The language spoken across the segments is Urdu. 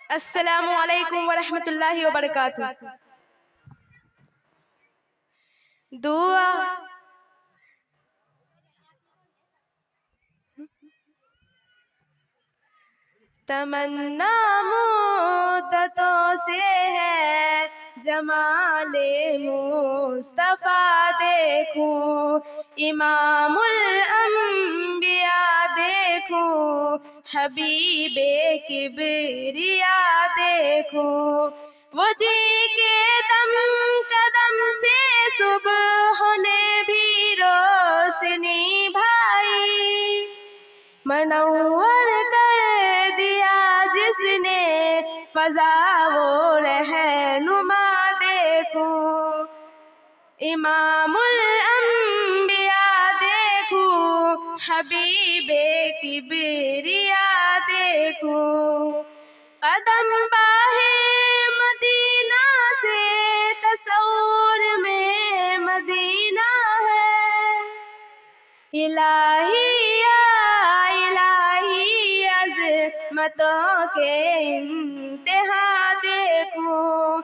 السلام علیکم ورحمۃ اللہ وبرکاتہ۔ دعا تمنا مدتوں سے ہے جمال مصطفیٰ دیکھوں، امام الانبیاء دیکھوں، حبیب کبریا دیکھوں، وہ جی کے دم قدم سے صبح نے بھی روشنی بھائی، منور کر دیا جس نے فضا وہ رہنما دیکھوں، امام الانبیاء دیکھوں، حبیب کبریا دیکھوں، قدم باہر مدینہ سے تصور میں مدینہ ہے، الہی یا الہی عظمتوں کے انتہا دیکھوں،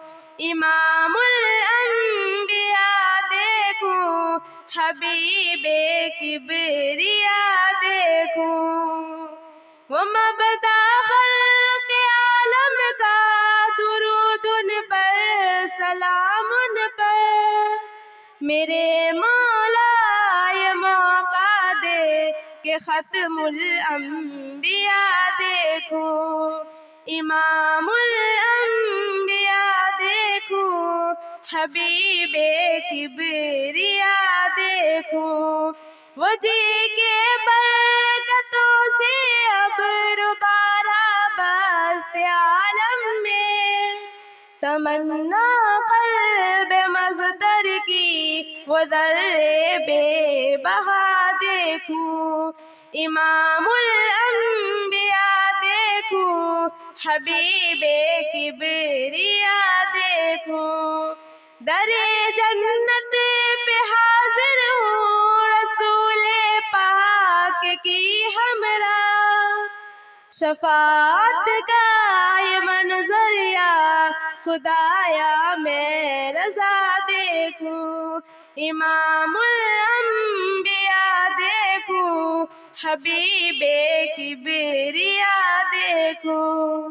امام الانبیاء دیکھوں، حبیب کبریا دیکھوں، وہ مبدأ خلق عالم کا درود ان پر سلام ان پر، میرے مولا یہ موقع دے کہ ختم الانبیاء دیکھوں، امام الانبیاء دیکھوں، حبیب کبریا دیکھوں، وہ جی کے برکتوں سے ابر بارہ بست عالم میں، تمنا قلب مزدر کی وہ ذرے بے بہا دیکھوں، امام الانبیاء دیکھوں، حبیب کبریا دیکھوں، در جنت پہ حاضر ہوں رسول پاک کی ہمراہ، شفاعت کا یہ منظر یا خدایا میں رضا دیکھوں، امام الانبیاء دیکھوں، حبیب کبریا دیکھوں۔